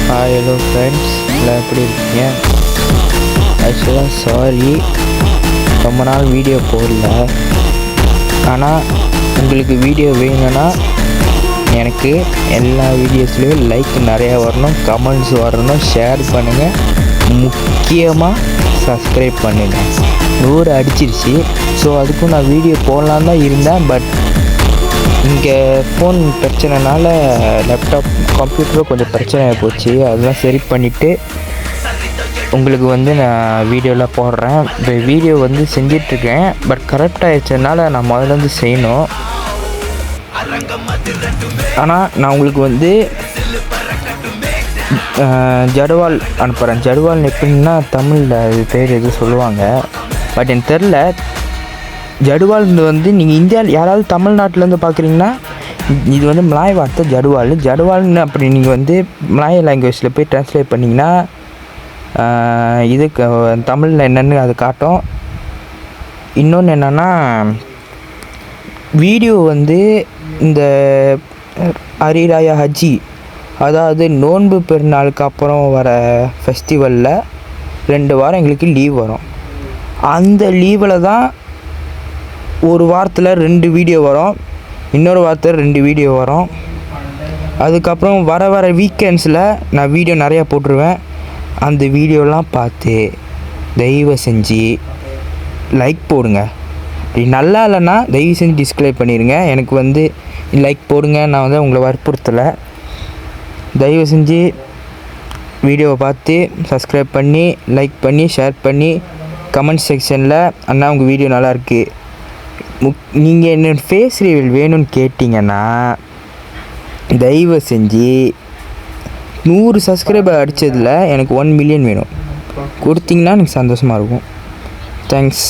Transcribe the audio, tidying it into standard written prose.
Hello friends, எல்லாம் எப்படி இருக்கீங்க? ஆக்சுவலாக சாரி, ரொம்ப நாள் வீடியோ போடல. ஆனால் உங்களுக்கு வீடியோ வேணும்னா எனக்கு எல்லா வீடியோஸ்லேயும் லைக் நிறையா வரணும், கமெண்ட்ஸ் வரணும், ஷேர் பண்ணுங்கள், முக்கியமாக சப்ஸ்கிரைப் பண்ணுங்கள். 100 அடிச்சிருச்சு. ஸோ அதுக்கும் நான் வீடியோ போடலான்னு தான் இருந்தேன். பட் இங்கே ஃபோன் பிரச்சனைனால லேப்டாப் கம்ப்யூட்டரும் கொஞ்சம் பிரச்சனையாக போச்சு. அதெல்லாம் சரி பண்ணிவிட்டு உங்களுக்கு நான் வீடியோலாம் போடுறேன். இப்போ வீடியோ செஞ்சிட்ருக்கேன். பட் கரெக்டாகிடுச்சதுனால நான் முதல்ல செய்யணும். ஆனால் நான் உங்களுக்கு ஜடுவால் அனுப்புகிறேன். ஜடுவால் எப்படின்னா தமிழில் அது பேர் எதுவும் சொல்லுவாங்க, பட் எனக்கு தெரில. ஜடுவால் நீங்கள் இந்தியாவில் யாராவது தமிழ்நாட்டிலேருந்து பார்க்குறீங்கன்னா இது மலாய் வார்த்தை ஜடுவால். ஜடுவால்னு அப்படி நீங்கள் மலாய் லாங்குவேஜில் போய் ட்ரான்ஸ்லேட் பண்ணிங்கன்னா இதுக்கு தமிழில் என்னென்னு அது காட்டும். இன்னொன்று என்னென்னா, வீடியோ இந்த ஹரிராயா ஹஜ்ஜி, அதாவது நோன்பு பெருநாளுக்கு அப்புறம் வர ஃபெஸ்டிவலில் 2 வாரம் எங்களுக்கு லீவ் வரும். அந்த லீவில் தான் ஒரு வாரத்தில் 2 வீடியோ வரும், இன்னொரு வாரத்தில் 2 வீடியோ வரும். அதுக்கப்புறம் வர வீக்கெண்ட்ஸில் நான் வீடியோ நிறையா போட்டுருவேன். அந்த வீடியோலாம் பார்த்து தயவு செஞ்சு லைக் போடுங்க. அப்படி நல்லா இல்லைன்னா தயவு செஞ்சு டிஸ்கிரைப் பண்ணிடுங்க. எனக்கு லைக் போடுங்க, நான் உங்களை வற்புறுத்தலை. தயவு செஞ்சு வீடியோவை பார்த்து சப்ஸ்கிரைப் பண்ணி, லைக் பண்ணி, ஷேர் பண்ணி, கமெண்ட் செக்ஷனில் அண்ணா உங்கள் வீடியோ நல்லாயிருக்கு, நீங்கள் என்ன ஃபேஸ் ரிவீல் வேணும்னு கேட்டிங்கன்னா தயவு செஞ்சு 100 சப்ஸ்கிரைபர் அடித்ததில் எனக்கு 1 மில்லியன் வேணும். கொடுத்தீங்கன்னா எனக்கு சந்தோஷமாக இருக்கும். தேங்க்ஸ்.